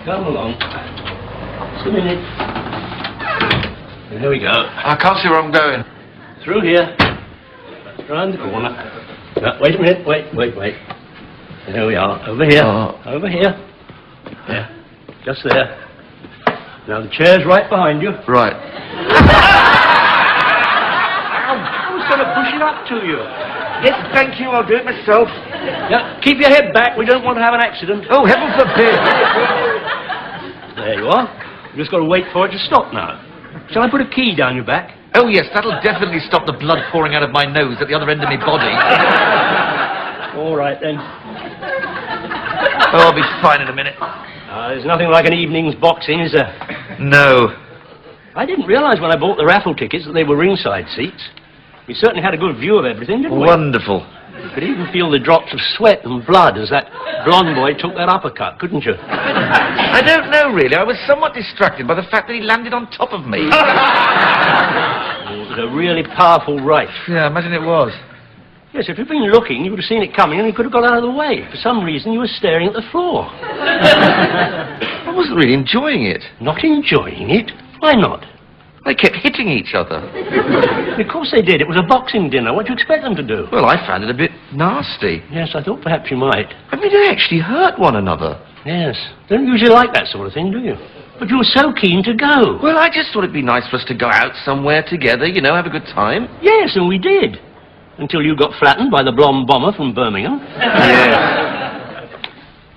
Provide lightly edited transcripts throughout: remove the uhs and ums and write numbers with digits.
Come along. Just a minute. Here we go. I can't see where I'm going. Through here. Round the corner. Wait a minute. Wait. There we are. Over here. Over here. Yeah. Just there. Now the chair's right behind you. Right. I was going to push it up to you. Yes, thank you. I'll do it myself. Yeah, keep your head back. We don't want to have an accident. Oh, heaven forbid. There you are. You've just got to wait for it to stop now. Shall I put a key down your back? Oh, yes, that'll definitely stop the blood pouring out of my nose at the other end of my body. All right, then. Oh, I'll be fine in a minute. There's nothing like an evening's boxing, is there? No. I didn't realise when I bought the raffle tickets that they were ringside seats. We certainly had a good view of everything, didn't we? Wonderful. You could even feel the drops of sweat and blood as that blonde boy took that uppercut, couldn't you? I don't know, really. I was somewhat distracted by the fact that he landed on top of me. It was a really powerful right. Yeah, I imagine it was. Yes, if you'd been looking, you would have seen it coming and you could have got out of the way. For some reason, you were staring at the floor. I wasn't really enjoying it. Not enjoying it? Why not? They kept hitting each other. Of course they did. It was a boxing dinner. What do you expect them to do? Well, I found it a bit nasty. Yes, I thought perhaps you might. I mean, they actually hurt one another. Yes. Don't usually like that sort of thing, do you? But you were so keen to go. Well, I just thought it'd be nice for us to go out somewhere together, you know, have a good time. Yes, and we did. Until you got flattened by the blonde bomber from Birmingham. Yes.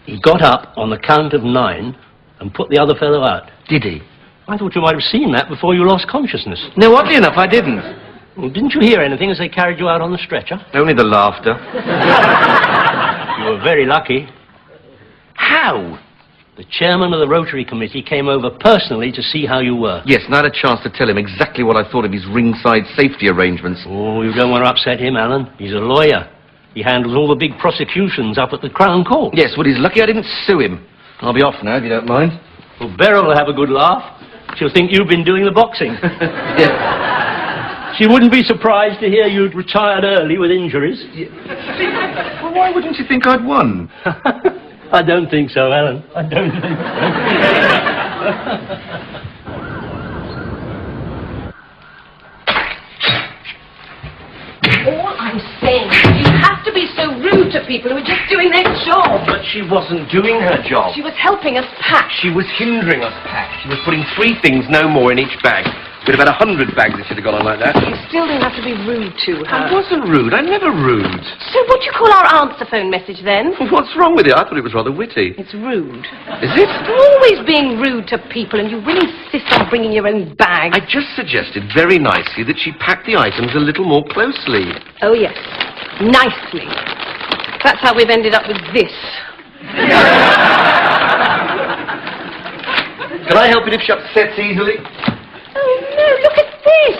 He got up on the count of 9 and put the other fellow out. Did he? I thought you might have seen that before you lost consciousness. No, oddly enough, I didn't. Well, didn't you hear anything as they carried you out on the stretcher? Only the laughter. You were very lucky. How? The chairman of the Rotary Committee came over personally to see how you were. Yes, and I had a chance to tell him exactly what I thought of his ringside safety arrangements. Oh, you don't want to upset him, Alan. He's a lawyer. He handles all the big prosecutions up at the Crown Court. Yes, well, he's lucky I didn't sue him. I'll be off now, if you don't mind. Well, Beryl will have a good laugh. She'll think you've been doing the boxing. Yeah. She wouldn't be surprised to hear you'd retired early with injuries. Yeah. Well, why wouldn't you think I'd won? I don't think so, Alan. I don't think so. All I'm saying is you have to be so rude to people who are just doing their job. But she wasn't doing her job. She was helping us pack. She was hindering us pack. She was putting 3 things, no more, in each bag. We'd have had 100 bags if she'd have gone on like that. You still didn't have to be rude to her. I wasn't rude. I'm never rude. So what do you call our answer phone message then? What's wrong with it? I thought it was rather witty. It's rude. Is it? You're always being rude to people and you really insist on bringing your own bag. I just suggested very nicely that she pack the items a little more closely. Oh, yes. Nicely. That's how we've ended up with this. Can I help it if she upsets easily? Oh, no, look at this.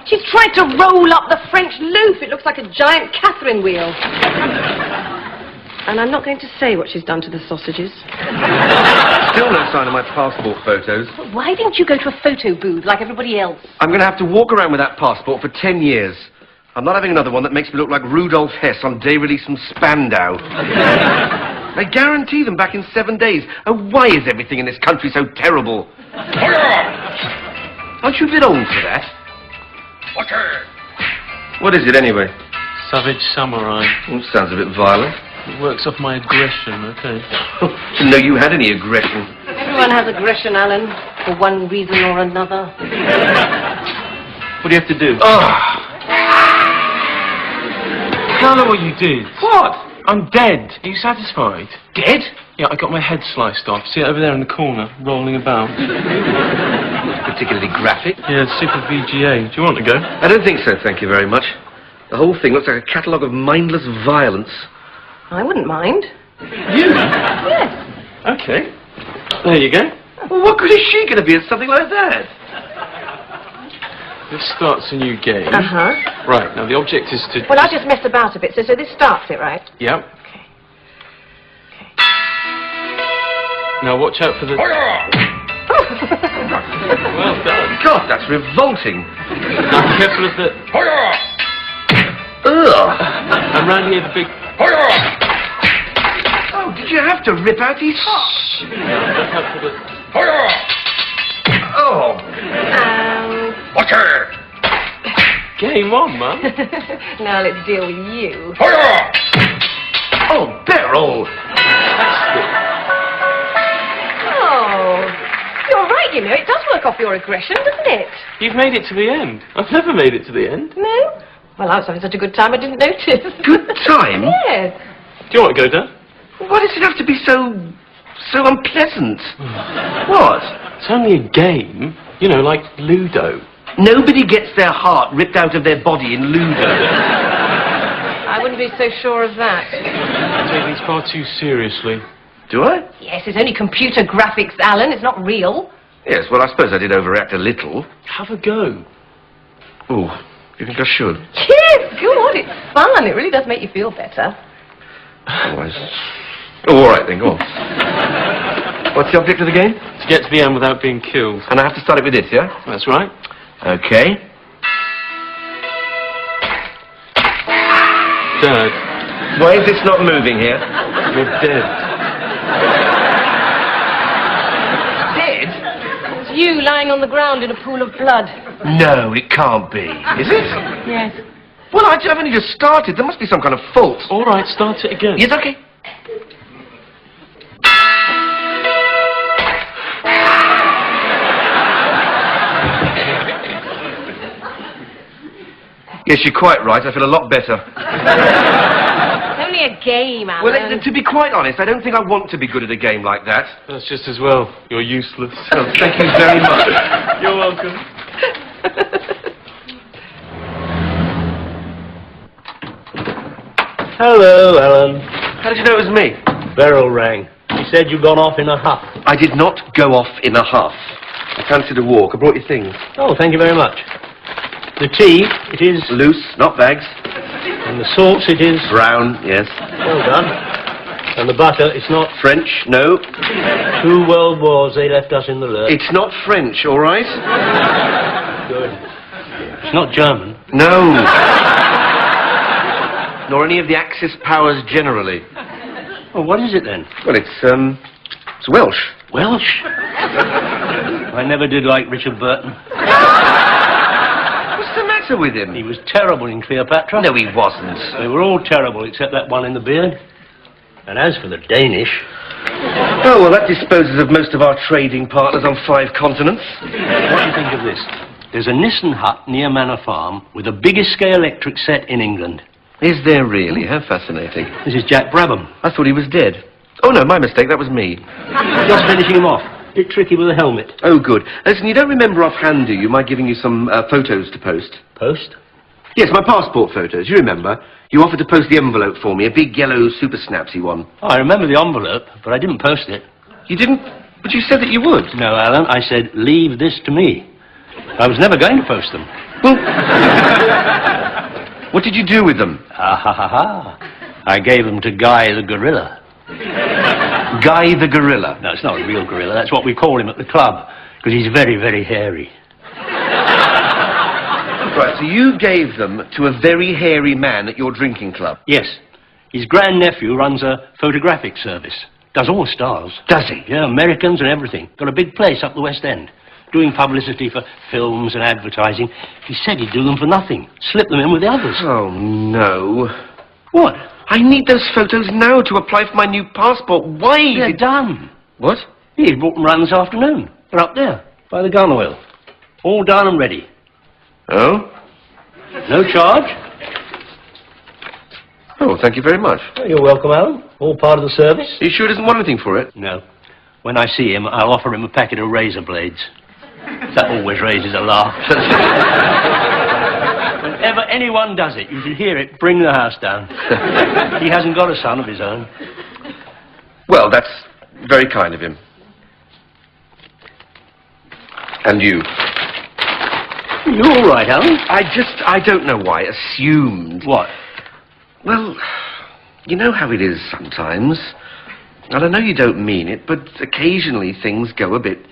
She's tried to roll up the French loaf. It looks like a giant Catherine wheel. And I'm not going to say what she's done to the sausages. Still no sign of my passport photos. But why didn't you go to a photo booth like everybody else? I'm going to have to walk around with that passport for 10 years. I'm not having another one that makes me look like Rudolf Hess on day release from Spandau. I guarantee them back in 7 days. Oh, why is everything in this country so terrible? Aren't you a bit old for that? What is it, anyway? Savage Samurai. Oh, sounds a bit violent. It works off my aggression, okay? Didn't know you had any aggression. Everyone has aggression, Alan, for one reason or another. What do you have to do? Oh. Tell her what you did. What? I'm dead. Are you satisfied? Dead? Yeah, I got my head sliced off. See it over there in the corner, rolling about. Particularly graphic. Yeah, super VGA. Do you want to go? I don't think so, thank you very much. The whole thing looks like a catalogue of mindless violence. I wouldn't mind. You? Yes. Okay. There you go. Well, what good is she going to be at something like that? This starts a new game. Uh-huh. Right, now the object is to... Well, I just messed about a bit, so this starts it, right? Yep. Okay. Now watch out for the... Well done. God, that's revolting. Now careful of the... Ugh. And round here the big... Oh, did you have to rip out his heart? Oh. What's her? Game on, Mum. Now let's deal with you. Oh, Beryl! Oh, you're right, you know. It does work off your aggression, doesn't it? You've made it to the end. I've never made it to the end. No? Well, I was having such a good time I didn't notice. Good time? Yes. Do you want to go, Dad? Why does it have to be so unpleasant? What? It's only a game. You know, like Ludo. Nobody gets their heart ripped out of their body in Ludo. I wouldn't be so sure of that. You take these far too seriously. Do I? Yes, it's only computer graphics, Alan. It's not real. Yes, well, I suppose I did overreact a little. Have a go. Oh, you think I should? Yes, go on. It's fun. It really does make you feel better. Otherwise... Oh, all right then, go on. What's the object of the game? To get to the end without being killed. And I have to start it with this, yeah? That's right. Okay. Dad, Why is this not moving here? you're dead. Dead? It's you lying on the ground in a pool of blood. No, it can't be. Is it? Yes. Well, I've only just started. There must be some kind of fault. All right, start it again. Yes, okay. Yes, you're quite right. I feel a lot better. It's only a game, Alan. Well, to be quite honest, I don't think I want to be good at a game like that. That's just as well. You're useless. Oh, thank you very much. You're welcome. Hello, Alan. How did you know it was me? Beryl rang. He said you'd gone off in a huff. I did not go off in a huff. I fancied a walk. I brought you things. Oh, thank you very much. The tea, it is... Loose, not bags. And the sauce, it is... Brown, yes. Well done. And the butter, it's not... French, no. 2 world wars, they left us in the lurch. It's not French, all right? Good. It's not German. No. Nor any of the Axis powers generally. Well, what is it then? Well, it's Welsh. Welsh. I never did like Richard Burton. What's the matter with him? He was terrible in Cleopatra. No, he wasn't. They were all terrible except that one in the beard. And as for the Danish... Oh, well, that disposes of most of our trading partners on 5 continents. What do you think of this? There's a Nissen hut near Manor Farm with the biggest scale electric set in England. Is there really? How fascinating. This is Jack Brabham. I thought he was dead. Oh, no, my mistake. That was me. Just finishing him off. Bit tricky with a helmet. Oh, good. Listen, you don't remember offhand, do you, my giving you some photos to post? Post? Yes, my passport photos. You remember? You offered to post the envelope for me, a big yellow super snapsy one. Oh, I remember the envelope, but I didn't post it. You didn't? But you said that you would. No, Alan, I said, leave this to me. I was never going to post them. Well, what did you do with them? Ah, ha, ha, ha. I gave them to Guy the gorilla. Guy the gorilla. No, it's not a real gorilla. That's what we call him at the club, because he's very, very hairy. Right, so you gave them to a very hairy man at your drinking club? Yes. His grandnephew runs a photographic service. Does all stars. Does he? Yeah, Americans and everything. Got a big place up the West End. Doing publicity for films and advertising. He said he'd do them for nothing. Slip them in with the others. Oh, no. What? I need those photos now to apply for my new passport. Why? They're done. What? He brought them round this afternoon. They're up there, by the gun oil. All done and ready. Oh? No charge. Oh, thank you very much. Oh, you're welcome, Alan. All part of the service. Are you sure he doesn't want anything for it? No. When I see him, I'll offer him a packet of razor blades. That always raises a laugh. Whenever anyone does it, you should hear it bring the house down. He hasn't got a son of his own. Well, that's very kind of him. And you? You're all right, Alan. I don't know why, assumed. What? Well, you know how it is sometimes. And I know you don't mean it, but occasionally things go a bit,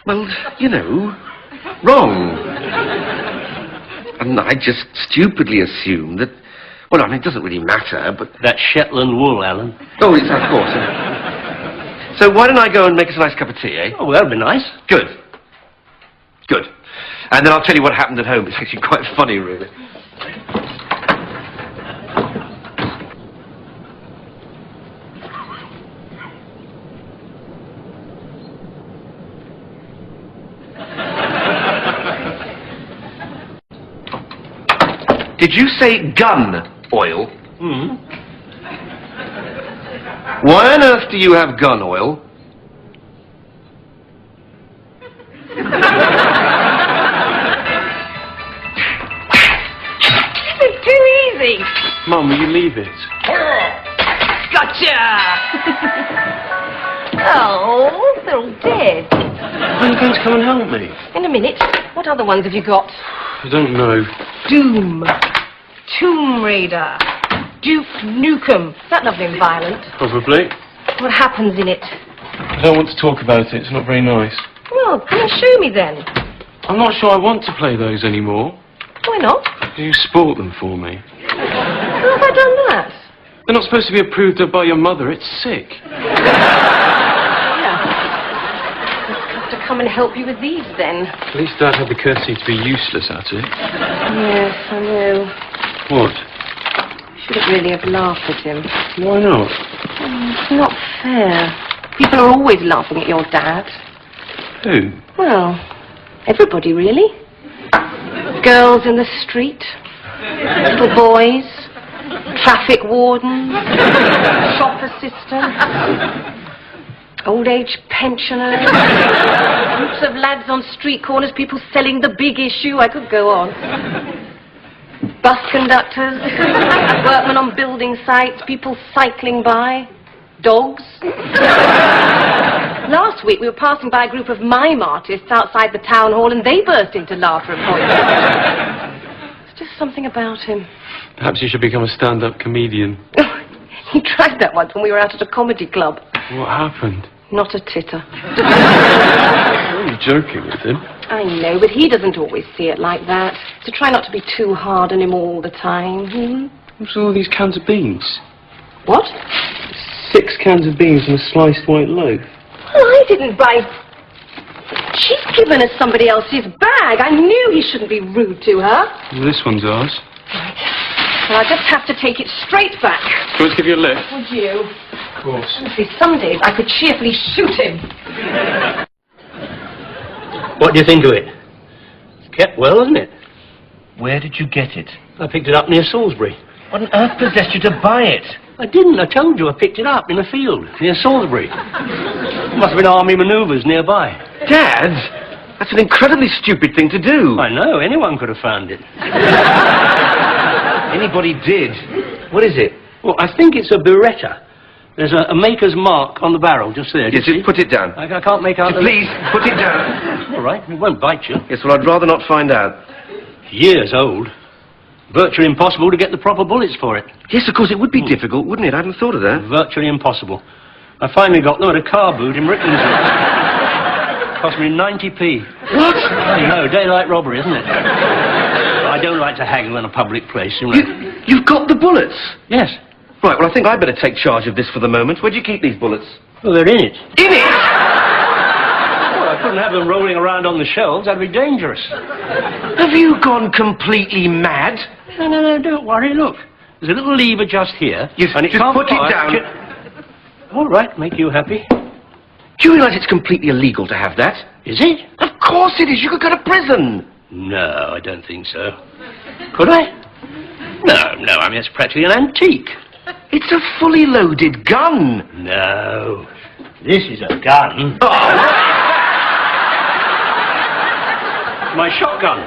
well, you know, wrong. And I just stupidly assumed that, Well, I mean, it doesn't really matter, but... That's Shetland wool, Alan. Oh, it's of course. So why don't I go and make us a nice cup of tea, eh? Oh, well, that'd be nice. Good. Good. And then I'll tell you what happened at home. It's actually quite funny, really. Did you say gun oil? Hmm. Why on earth do you have gun oil? It's too easy. Mum, will you leave it? Gotcha! Oh, they're all dead. When are you going to come and help me? In a minute. What other ones have you got? I don't know. Doom. Tomb Raider. Duke Nukem. Is that lovely and violent? Probably. What happens in it? I don't want to talk about it. It's not very nice. Well, come and show me then. I'm not sure I want to play those anymore. Why not? You sport them for me. How have I done that? They're not supposed to be approved of by your mother. It's sick. Yeah. I'll have to come and help you with these then. At least Dad had the courtesy to be useless at it. Yes, I know. What? Shouldn't really have laughed at him. Why not? It's not fair. People are always laughing at your dad. Who? Well, everybody really. Girls in the street, little boys, traffic wardens, shop assistants, old age pensioners, groups of lads on street corners, people selling the big issue. I could go on. Bus conductors, workmen on building sites, people cycling by, dogs. Last week we were passing by a group of mime artists outside the town hall and they burst into laughter at points. It's just something about him. Perhaps you should become a stand-up comedian. He tried that once when we were out at a comedy club. What happened? Not a titter. You're only joking with him. I know, but he doesn't always see it like that. So try not to be too hard on him all the time. Hmm? What's all these cans of beans? What? 6 cans of beans and a sliced white loaf. Well, I didn't buy... She's given us somebody else's bag. I knew he shouldn't be rude to her. Well, this one's ours. Right. Well, I just have to take it straight back. Do you want to give you a lift? Would you? Of course. Honestly, some days I could cheerfully shoot him. What do you think of it? It's kept well, isn't it? Where did you get it? I picked it up near Salisbury. What on earth possessed you to buy it? I didn't. I told you I picked it up in a field near Salisbury. Must have been army manoeuvres nearby. Dad? That's an incredibly stupid thing to do. I know. Anyone could have found it. Anybody did. What is it? Well, I think it's a Beretta. There's a maker's mark on the barrel just there. Yes, just put it down. I can't make out the... Please, put it down. All right. It won't bite you. Yes, well, I'd rather not find out. Years old. Virtually impossible to get the proper bullets for it. Yes, of course, it would be difficult, wouldn't it? I hadn't thought of that. Virtually impossible. I finally got them at a car boot in Rickmansworth. Cost me 90p. What? I know, daylight robbery, isn't it? I don't like to haggle in a public place, you know. You've got the bullets? Yes. Right, well, I think I'd better take charge of this for the moment. Where do you keep these bullets? Well, they're in it. In it? Well, I couldn't have them rolling around on the shelves. That'd be dangerous. Have you gone completely mad? No, don't worry. Look, there's a little lever just here. Yes, and it just can't put it fire. down. All right, make you happy. Do you realise it's completely illegal to have that? Is it? Of course it is. You could go to prison. No, I don't think so. Could I? No, I mean, it's practically an antique. It's a fully loaded gun. No, this is a gun. Oh. My shotgun.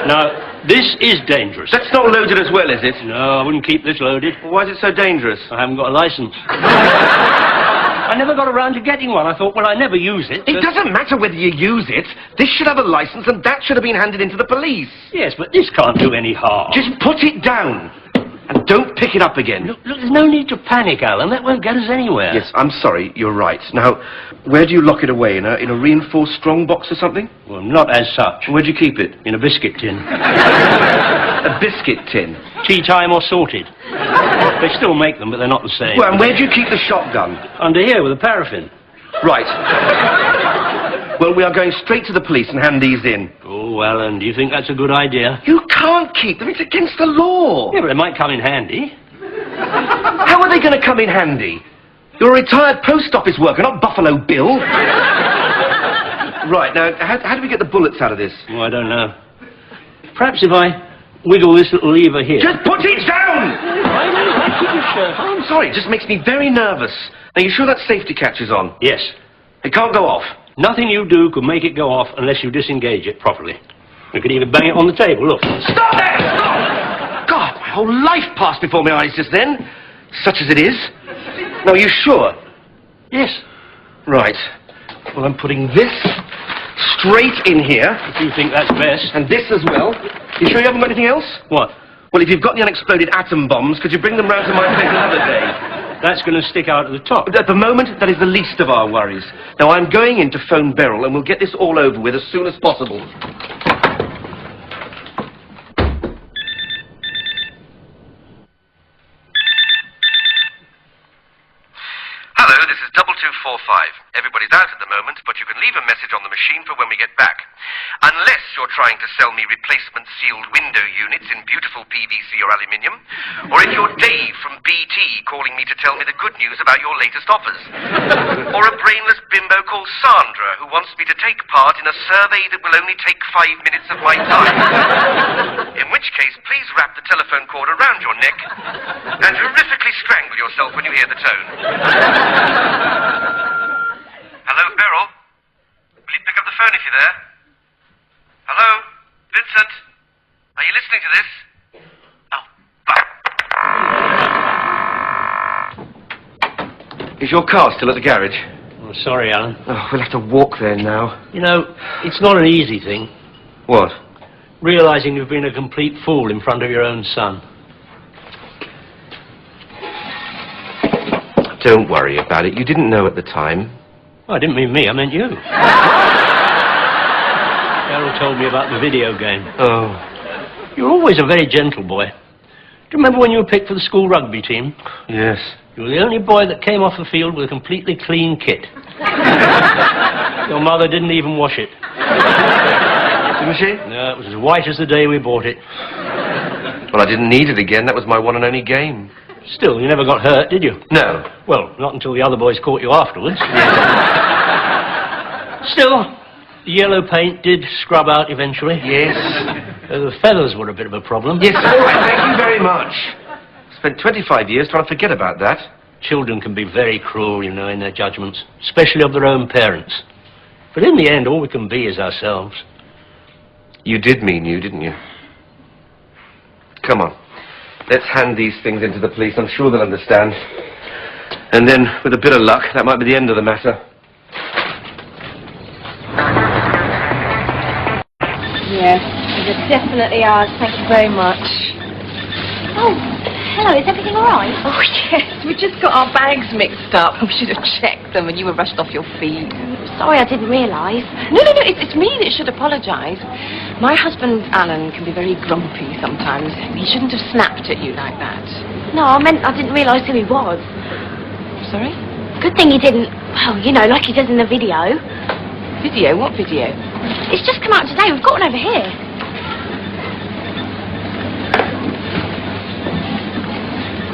Now, this is dangerous. That's not loaded as well, is it? No, I wouldn't keep this loaded. Why is it so dangerous? I haven't got a license. I never got around to getting one. I thought, well, I never use it. It doesn't matter whether you use it. This should have a license and that should have been handed into the police. Yes, but this can't do any harm. Just put it down. And don't pick it up again. Look, there's no need to panic, Alan. That won't get us anywhere. Yes, I'm sorry. You're right. Now, where do you lock it away? In a reinforced strong box or something? Well, not as such. Where'd you keep it? In a biscuit tin. A biscuit tin? Tea time or sorted. They still make them, but they're not the same. Well, and where do you keep the shotgun? Under here with a paraffin. Right. Well, we are going straight to the police and hand these in. Oh, well, and do you think that's a good idea? You can't keep them. It's against the law. Yeah, but they might come in handy. How are they going to come in handy? You're a retired post office worker, not Buffalo Bill. Right, now, how do we get the bullets out of this? Oh, I don't know. Perhaps if I wiggle this little lever here. Just put it down! Keep your shirt on. I'm sorry, it just makes me very nervous. Now, you sure that safety catch is on? Yes. It can't go off? Nothing you do could make it go off unless you disengage it properly. You could even bang it on the table, look. Stop there! Stop! God, my whole life passed before my eyes just then. Such as it is. Now, are you sure? Yes. Right. Well, I'm putting this straight in here. If you think that's best. And this as well. You sure you haven't got anything else? What? Well, if you've got the unexploded atom bombs, could you bring them round to my place another day? That's going to stick out at the top. At the moment, that is the least of our worries. Now, I'm going in to phone Beryl, and we'll get this all over with as soon as possible. Hello, this is 2245. Everybody's out at the moment, but you can leave a message on the machine for when we get back. Unless you're trying to sell me replacement sealed window units in beautiful PVC or aluminium, or if you're Dave from BT calling me to tell me the good news about your latest offers. Or a brainless bimbo called Sandra who wants me to take part in a survey that will only take 5 minutes of my time. In which case, please wrap the telephone cord around your neck and horrifically strangle yourself when you hear the tone. Hello, Beryl? Will you pick up the phone if you're there? Hello? Vincent? Are you listening to this? Oh, bye. Is your car still at the garage? Oh, sorry, Alan. Oh, we'll have to walk there now. You know, it's not an easy thing. What? Realising you've been a complete fool in front of your own son. Don't worry about it. You didn't know at the time. Oh, I didn't mean me, I meant you. Carol told me about the video game. Oh. You're always a very gentle boy. Do you remember when you were picked for the school rugby team? Yes. You were the only boy that came off the field with a completely clean kit. Your mother didn't even wash it. Didn't she? No, it was as white as the day we bought it. Well, I didn't need it again. That was my one and only game. Still, you never got hurt, did you? No. Well, not until the other boys caught you afterwards. Still, the yellow paint did scrub out eventually. Yes. The feathers were a bit of a problem. Yes, all right, thank you very much. Spent 25 years trying to forget about that. Children can be very cruel, you know, in their judgments, especially of their own parents. But in the end, all we can be is ourselves. You did mean you, didn't you? Come on. Let's hand these things into the police. I'm sure they'll understand. And then, with a bit of luck, that might be the end of the matter. Yes, these are definitely ours. Thank you very much. Oh, hello, is everything all right? Oh, yes, we just got our bags mixed up. We should have checked them and you were rushed off your feet. Sorry, I didn't realise. No, it's me that should apologise. My husband, Alan, can be very grumpy sometimes. He shouldn't have snapped at you like that. No, I meant I didn't realise who he was. Sorry? Good thing he didn't, well, you know, like he does in the video. Video? What video? It's just come out today. We've got one over here.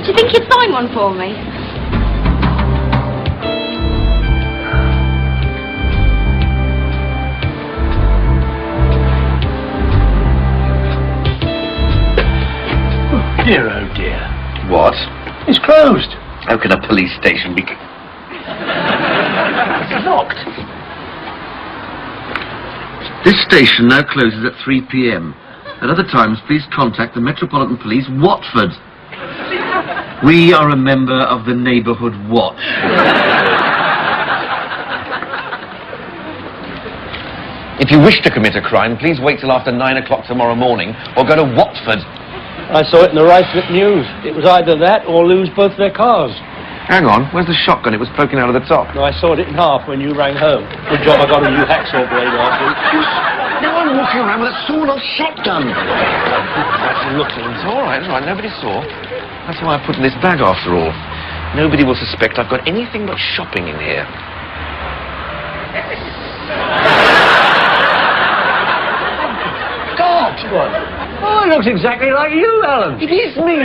Do you think you'd sign one for me? Oh dear, oh dear. What? It's closed. How can a police station be... It's locked. This station now closes at 3 p.m. At other times, please contact the Metropolitan Police, Watford. We are a member of the Neighbourhood Watch. If you wish to commit a crime, please wait till after 9 o'clock tomorrow morning, or go to Watford. I saw it in the Ryford News. It was either that or lose both their cars. Hang on, where's the shotgun? It was poking out of the top. No, I sawed it in half when you rang home. Good job I got a new hacksaw blade afterwards. No, I'm man walking around with a sawn-off shotgun. Actually looking. It's all right, nobody saw. That's why I put in this bag after all. Nobody will suspect I've got anything but shopping in here. God! What? Oh, it looks exactly like you, Alan. It is me.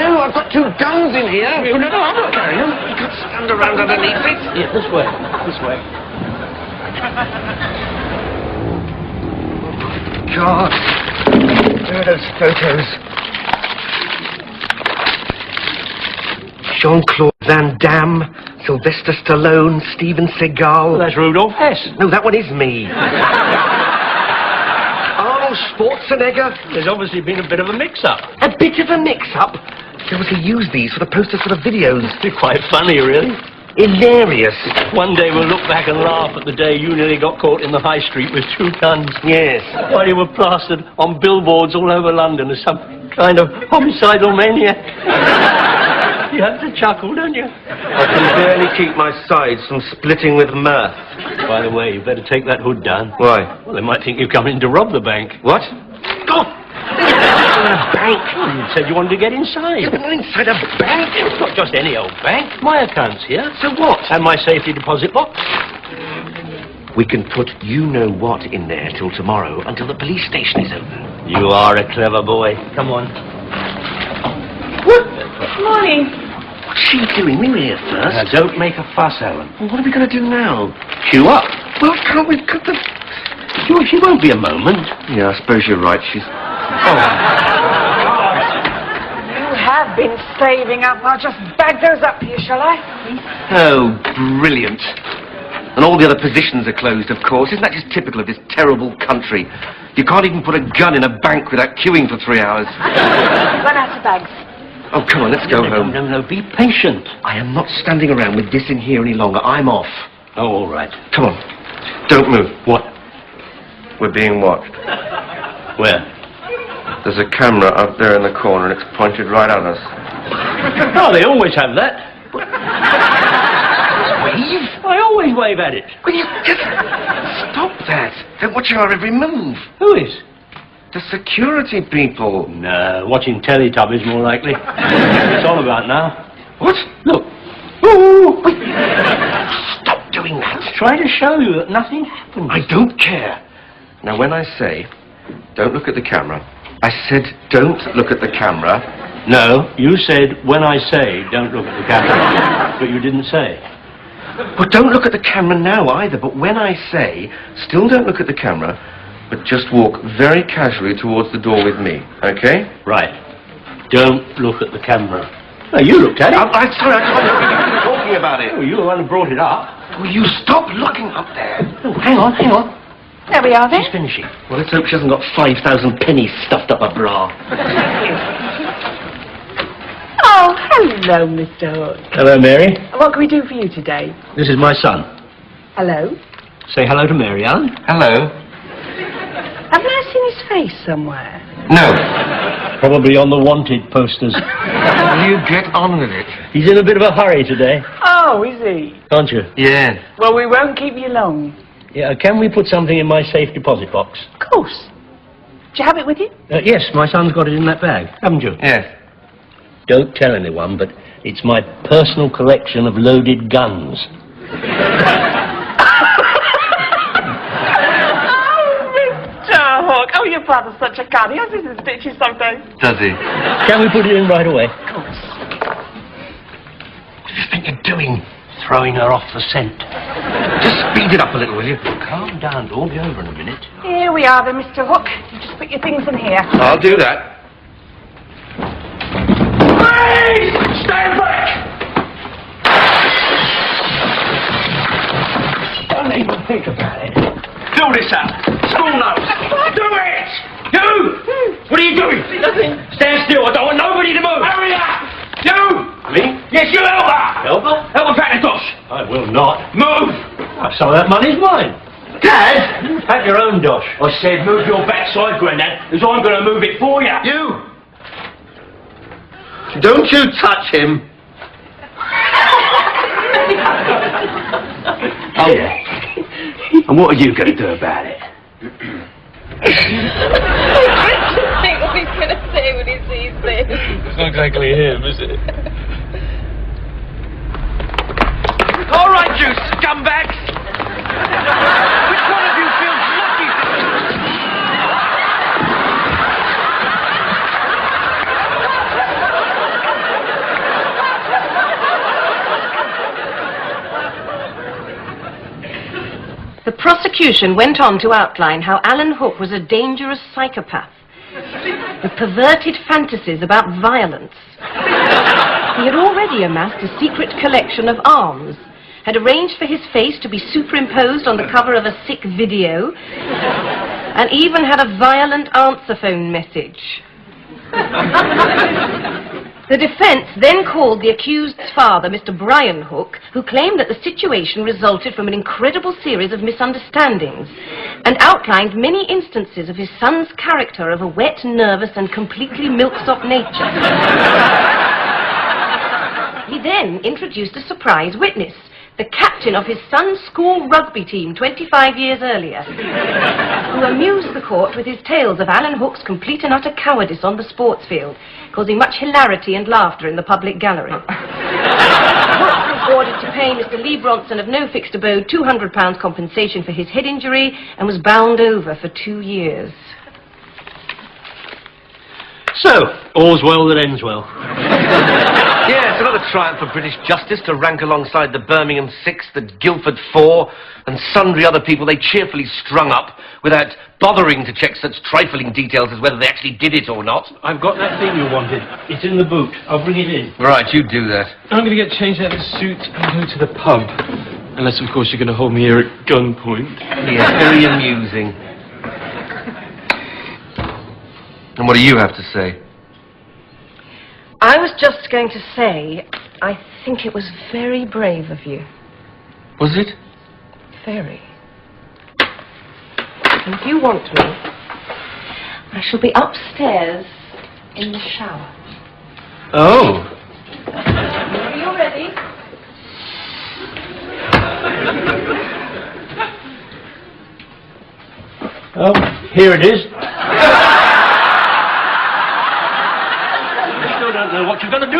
No, I've got 2 guns in here. No, I'm not carrying them. You can't stand around underneath it. Yeah, this way. This way. God. There are those photos. Jean-Claude Van Damme, Sylvester Stallone, Steven Seagal. Well, that's Rudolph Hess. No, that one is me. Arnold Schwarzenegger. There's obviously been a bit of a mix-up. A bit of a mix-up? They obviously use these for the posters for the videos. They're quite funny, really. Hilarious. One day we'll look back and laugh at the day you nearly got caught in the high street with 2 guns. Yes. While you were plastered on billboards all over London as some kind of homicidal maniac. You have to chuckle, don't you? I can barely keep my sides from splitting with mirth. By the way, you better take that hood down. Why? Well, they might think you've come in to rob the bank. What? Stop! A bank? Well, you said you wanted to get inside. You're not inside a bank. It's not just any old bank. My account's here. So what? And my safety deposit box. We can put you-know-what in there till tomorrow, until the police station is open. You are a clever boy. Come on. Morning. What's she doing? We were here first. Now, don't make a fuss, Alan. Well, what are we going to do now? Queue up. Well, can't we cut the... Sure, she won't be a moment. Yeah, I suppose you're right. She's... Oh. You have been saving up. I'll just bag those up for you, shall I? Oh, brilliant. And all the other positions are closed, of course. Isn't that just typical of this terrible country? You can't even put a gun in a bank without queuing for 3 hours. Run out of bags. Oh, come on, let's go home. No, be patient. I am not standing around with this in here any longer. I'm off. Oh, all right. Come on. Don't move. What? We're being watched. Where? There's a camera up there in the corner, and it's pointed right at us. Oh, they always have that. Wave? I always wave at it. Will you just stop that? They're watching our every move. Who is? The security people. No, watching Teletubbies more likely. It's all about now. What? Look. Oh, wait. Stop doing that. Try to show you that nothing happened. I don't care. Now, when I say, don't look at the camera, I said, don't look at the camera. No, you said, when I say, don't look at the camera. But you didn't say. Well, don't look at the camera now either, but when I say, still don't look at the camera, but just walk very casually towards the door with me, okay? Right. Don't look at the camera. No, you looked at it. I'm sorry, I can't look at you talking about it. Oh, you were the one who brought it up. Will you stop looking up there? Oh, hang on. There we are, then. She's finishing. Well, let's hope she hasn't got 5,000 pennies stuffed up her bra. Oh, hello, Mr. Hook. Hello, Mary. What can we do for you today? This is my son. Hello? Say hello to Mary, Alan. Hello. Haven't I seen his face somewhere? No. Probably on the wanted posters. Will you get on with it? He's in a bit of a hurry today, Oh, is he? aren't you? Yes. Well, we won't keep you long. Yeah, can we put something in my safe deposit box? Of course. Do you have it with you? Yes, my son's got it in that bag, haven't you? Yes. Don't tell anyone, but it's my personal collection of loaded guns. Oh, your father's such a cad. He has his bitches sometimes. Does he? Can we put it in right away? Of course. What do you think you're doing? Throwing her off the scent. Just speed it up a little, will you? Calm down, it'll all be over in a minute. Here we are, then, Mr. Hook. You just put your things in here. I'll do that. Please! Stand back! Don't even think about it. Fill this up. School notes. Do it! You! What are you doing? Nothing. Stand still. I don't want nobody to move. Hurry up! You! Me? Yes, you help her! Help her? Help her pack the dosh. I will not. Move! Some of that money's mine. Dad! You pack your own dosh. I said move your backside, Grandad, because I'm going to move it for you. You! Don't you touch him. Oh, yeah. And what are you going to do about it? I think what he's going to say when he sees this. It's not exactly him, is it? All right, you scumbags! Which one of you feels lucky? The prosecution went on to outline how Alan Hook was a dangerous psychopath with perverted fantasies about violence. He had already amassed a secret collection of arms, had arranged for his face to be superimposed on the cover of a sick video, and even had a violent answer phone message. The defense then called the accused's father, Mr. Brian Hook, who claimed that the situation resulted from an incredible series of misunderstandings, and outlined many instances of his son's character of a wet, nervous, and completely milksop nature. He then introduced a surprise witness, the captain of his son's school rugby team 25 years earlier, who amused the court with his tales of Alan Hook's complete and utter cowardice on the sports field, causing much hilarity and laughter in the public gallery. Hook was ordered to pay Mr. Lee Bronson of No Fixed Abode £200 compensation for his head injury and was bound over for 2 years. So, all's well that ends well. Yeah, it's another triumph for British justice to rank alongside the Birmingham Six, the Guildford Four, and sundry other people they cheerfully strung up without bothering to check such trifling details as whether they actually did it or not. I've got that thing you wanted. It's in the boot. I'll bring it in. Right, you do that. I'm going to get changed out of this suit and go to the pub. Unless, of course, you're going to hold me here at gunpoint. Yeah, very amusing. And what do you have to say? I was just going to say, I think it was very brave of you. Was it? Very. And if you want me, I shall be upstairs in the shower. Oh. Are you ready? Oh, here it is. I still don't know what you're going to